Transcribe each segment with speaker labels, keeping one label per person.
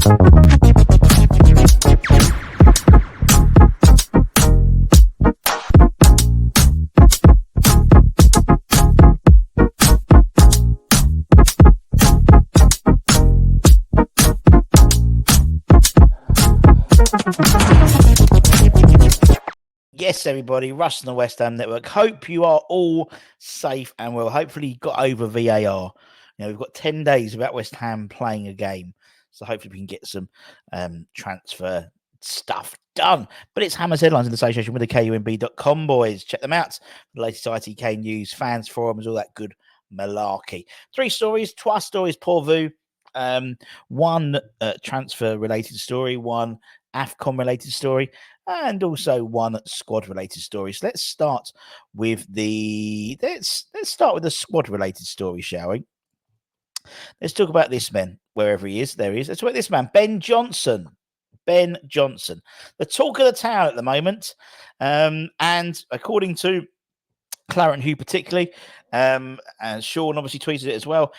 Speaker 1: Yes, everybody, Russ and the West Ham Network. Hope you are all safe and well. Hopefully, you got over VAR. We've got 10 days without West Ham playing a game. So hopefully we can get some transfer stuff done. But it's Hammers Headlines in association with the KUMB.com, boys. Check them out. The latest ITK news, fans, forums, all that good malarkey. 3 stories, 3 stories pour vous. One transfer-related story, one Afcon-related story, and also one squad-related story. So let's start with the squad-related story, shall we? Let's talk about this man, wherever he is. There he is. Let's talk about this man, Ben Johnson. Ben Johnson, the talk of the town at the moment, and according to Clarence, who particularly, and Sean obviously tweeted it as well.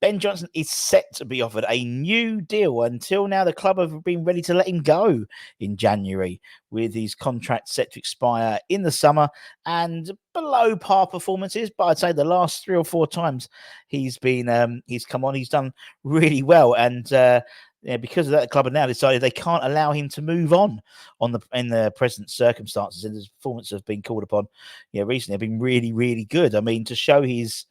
Speaker 1: Ben Johnson is set to be offered a new deal. Until now, the club have been ready to let him go in January, with his contract set to expire in the summer and below par performances. But I'd say the last 3 or 4 times he's been, he's come on, he's done really well, and because of that, the club have now decided they can't allow him to move on in the present circumstances, and his performance have been called upon. Recently have been really, really good. I mean, to show his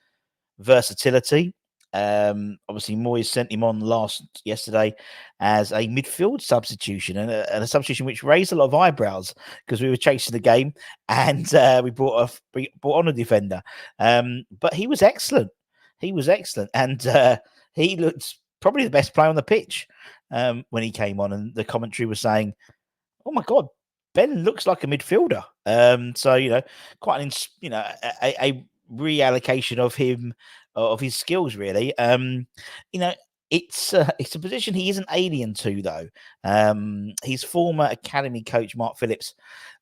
Speaker 1: versatility, obviously Moyes sent him on yesterday as a midfield substitution, and a substitution which raised a lot of eyebrows because we were chasing the game and we brought on a defender. But he was excellent. He was excellent, and he looked probably the best player on the pitch when he came on, and the commentary was saying, "Oh my God, Ben looks like a midfielder." So quite a reallocation of him, of his skills, really. It's a position he isn't alien to, though. His former academy coach, Mark Phillips,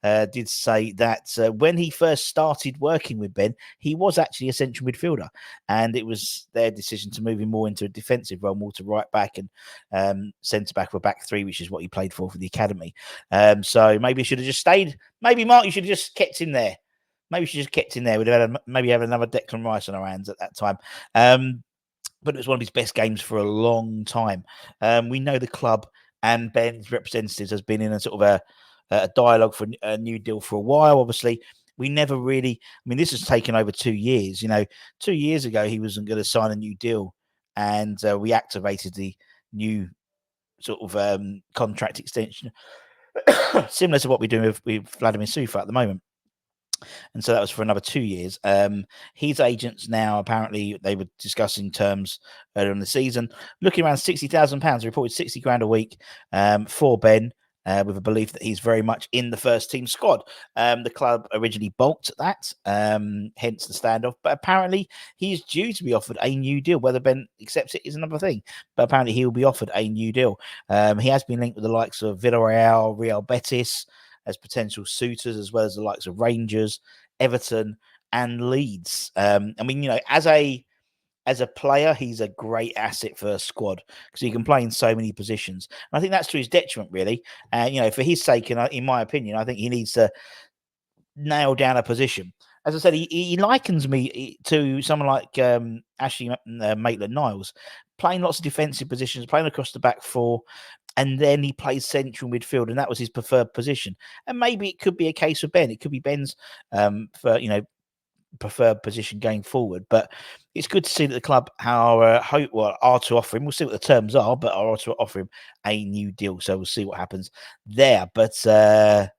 Speaker 1: did say that when he first started working with Ben, he was actually a central midfielder, and it was their decision to move him more into a defensive role, more to right back and centre back or back 3, which is what he played for the academy. So maybe he should have just stayed. Maybe Mark, you should have just kept him there. Maybe she just kept him there. We'd have maybe have another Declan Rice on our hands at that time. But it was one of his best games for a long time. We know the club and Ben's representatives has been in a sort of a dialogue for a new deal for a while. Obviously, we never really. I mean, this has taken over 2 years. 2 years ago he wasn't going to sign a new deal, and we activated the new sort of contract extension, similar to what we're doing with Vladimir Sufa at the moment. And so that was for another 2 years. His agents now, apparently, they were discussing terms earlier in the season, looking around £60,000. Reported 60 grand a week for Ben, with a belief that he's very much in the first team squad. The club originally balked at that, hence the standoff. But apparently, he's due to be offered a new deal. Whether Ben accepts it is another thing. But apparently, he will be offered a new deal. He has been linked with the likes of Villarreal, Real Betis as potential suitors, as well as the likes of Rangers, Everton, and Leeds. I mean, as a player, he's a great asset for a squad because he can play in so many positions. And I think that's to his detriment, really. And, for his sake, and in my opinion, I think he needs to nail down a position. As I said, he likens me to someone like Ashley Maitland-Niles, playing lots of defensive positions, playing across the back 4, and then he plays central midfield, and that was his preferred position. And maybe it could be a case of Ben. It could be Ben's preferred position going forward. But it's good to see that the club are to offer him. We'll see what the terms are, but are to offer him a new deal. So we'll see what happens there. But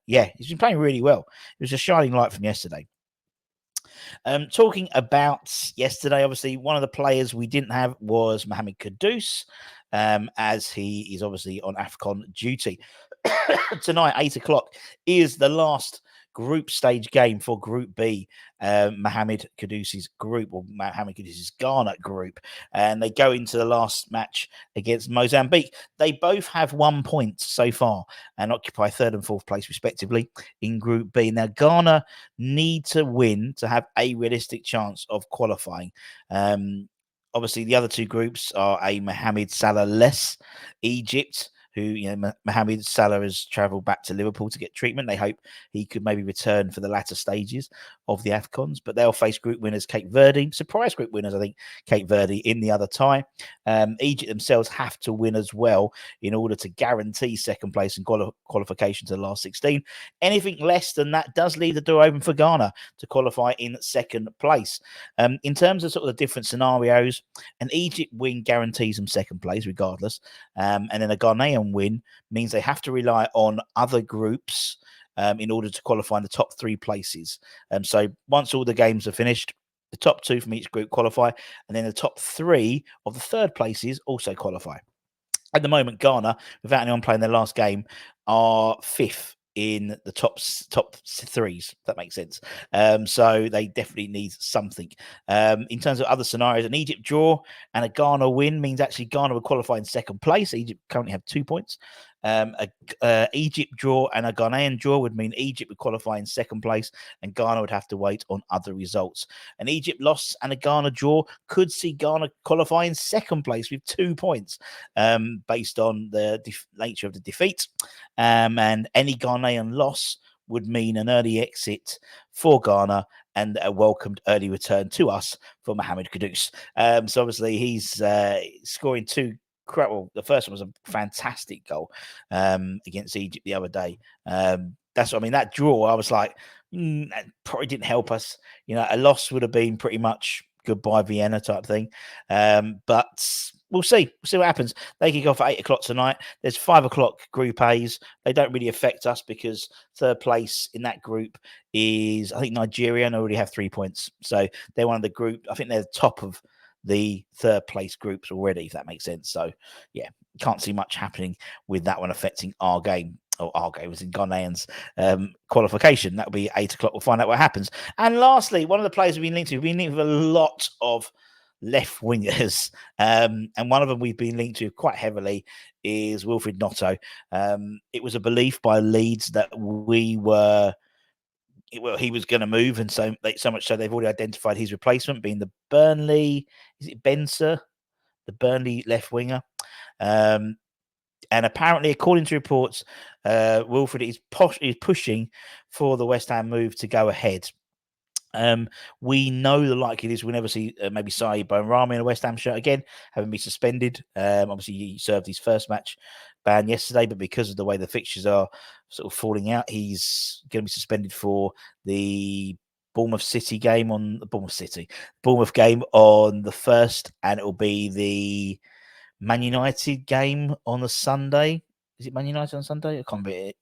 Speaker 1: he's been playing really well. It was a shining light from yesterday. Talking about yesterday, obviously, one of the players we didn't have was Mohammed Kudus, as he is obviously on Afcon duty. Tonight, 8:00, is the last group stage game for Group B, Mohammed Kudus's group, or Mohammed Kudus's Ghana group. And they go into the last match against Mozambique. They both have 1 point so far and occupy 3rd and 4th place, respectively, in Group B. Now, Ghana need to win to have a realistic chance of qualifying. Obviously, the other 2 groups are a Mohamed Salah-less Egypt, who, Mohammed Salah has travelled back to Liverpool to get treatment. They hope he could maybe return for the latter stages of the AFCONs, but they'll face group winners Cape Verde, surprise group winners, I think, Cape Verde in the other tie. Egypt themselves have to win as well in order to guarantee second place and qualification to the last 16. Anything less than that does leave the door open for Ghana to qualify in second place. In terms of sort of the different scenarios, an Egypt win guarantees them second place regardless, and then a Ghanaian win means they have to rely on other groups in order to qualify in the top 3 places. So once all the games are finished, the top 2 from each group qualify, and then the top 3 of the third places also qualify. At the moment, Ghana, without anyone playing their last game, are 5th in the top 3s, if that makes sense. So they definitely need something. In terms of other scenarios, an Egypt draw and a Ghana win means actually Ghana would qualify in second place. Egypt currently have 2 points. Egypt draw and a Ghanaian draw would mean Egypt would qualify in second place and Ghana would have to wait on other results. An Egypt loss and a Ghana draw could see Ghana qualify in second place with 2 points based on the nature of the defeat. And any Ghanaian loss would mean an early exit for Ghana and a welcomed early return to us for Mohammed Kudus. So obviously he's scoring 2. Well, the first one was a fantastic goal against Egypt the other day. That's what I mean. That draw, I was like, that probably didn't help us. A loss would have been pretty much goodbye Vienna type thing. But we'll see. We'll see what happens. They kick off at 8:00 tonight. There's 5:00 Group A's. They don't really affect us because third place in that group is, I think, Nigeria, and already have 3 points. So they're one of the group. I think they're the top of the third place groups already, if that makes sense. So yeah, can't see much happening with that one affecting our game. Or our game was in Ghanaians qualification. That'll be 8:00. We'll find out what happens. And lastly, one of the players we've been linked with a lot of left wingers, and one of them we've been linked to quite heavily is Wilfried Gnonto. It was a belief by Leeds that he was going to move, and so much so they've already identified his replacement being the Burnley, is it Benser, the Burnley left winger. And apparently, according to reports, Wilfried is pushing for the West Ham move to go ahead. We know the likelihood is we'll never see maybe Saeed Benrahma in a West Ham shirt again, having been suspended. Obviously, he served his first match ban yesterday, but because of the way the fixtures are sort of falling out, he's going to be suspended for the Bournemouth game on the Bournemouth game on the 1st, and it will be the Man United game on the Sunday. Is it Man United on Sunday? I can't be.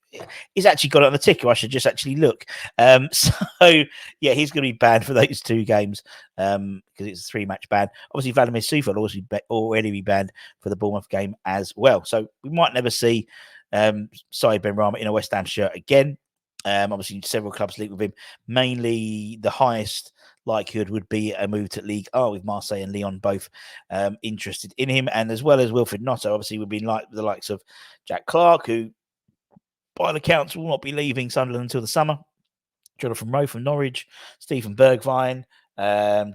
Speaker 1: He's actually got it on the ticker. I should just actually look. So yeah, he's going to be banned for those 2 games because it's a 3-match ban. Obviously, Vladimir Sufa will also already be banned for the Bournemouth game as well. So we might never see Saeed Benrahma in a West Ham shirt again. Obviously, several clubs linked with him. Mainly, the highest likelihood would be a move to League R with Marseille and Lyon both interested in him, and as well as Wilfried Gnonto, obviously would be like the likes of Jack Clark, who by the counts will not be leaving Sunderland until the summer. Jonathan Rowe from Norwich, Stephen Bergwijn,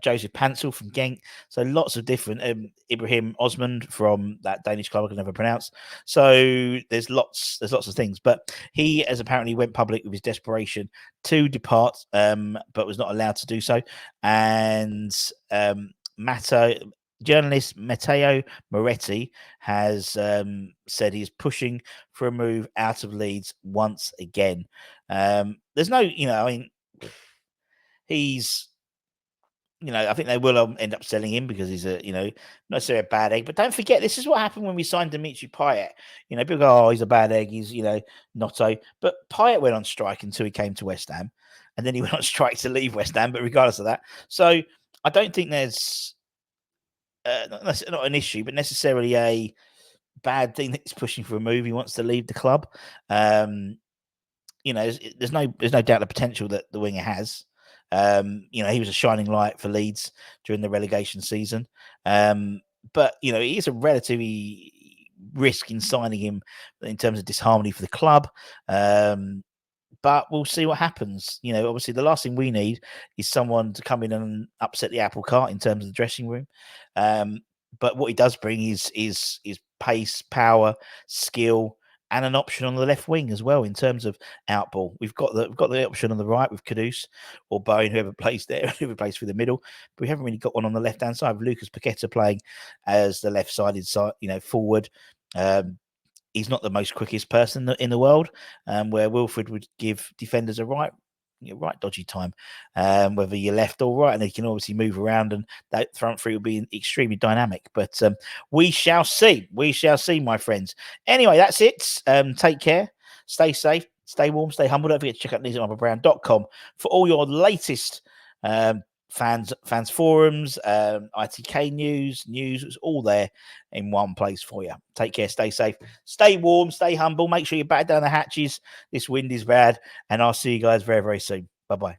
Speaker 1: Joseph Pansel from Genk. So lots of different Ibrahim Osmond from that Danish club I can never pronounce. So there's lots of things. But he has apparently went public with his desperation to depart, but was not allowed to do so. And journalist Matteo Moretti has said he's pushing for a move out of Leeds once again. There's no, he's, I think they will end up selling him because he's a, not necessarily a bad egg. But don't forget, this is what happened when we signed Dimitri Payet. People go, oh, he's a bad egg. He's, Gnonto. But Payet went on strike until he came to West Ham. And then he went on strike to leave West Ham. But regardless of that, so I don't think there's not an issue, but necessarily a bad thing that he's pushing for a move. He wants to leave the club. There's no doubt the potential that the winger has. He was a shining light for Leeds during the relegation season. But he is a relatively risk in signing him in terms of disharmony for the club. But we'll see what happens. Obviously the last thing we need is someone to come in and upset the apple cart in terms of the dressing room. but what he does bring is pace, power, skill, and an option on the left wing as well in terms of outball. We've got the option on the right with Kudus or Bowen, whoever plays there, whoever plays through the middle. But we haven't really got one on the left hand side with Lucas Paqueta playing as the left sided side, forward. He's not the most quickest person in the world, where Wilfried would give defenders a right dodgy time, whether you're left or right, and he can obviously move around, and that front three will be extremely dynamic. But we shall see. We shall see, my friends. Anyway, that's it. Take care. Stay safe. Stay warm. Stay humble. Don't forget to check out newsandrubberbrown.com for all your latest fans forums, ITK news. It's all there in one place for you. Take care. Stay safe. Stay warm. Stay humble. Make sure you batten down the hatches. This wind is bad, and I'll see you guys very, very soon. Bye-bye.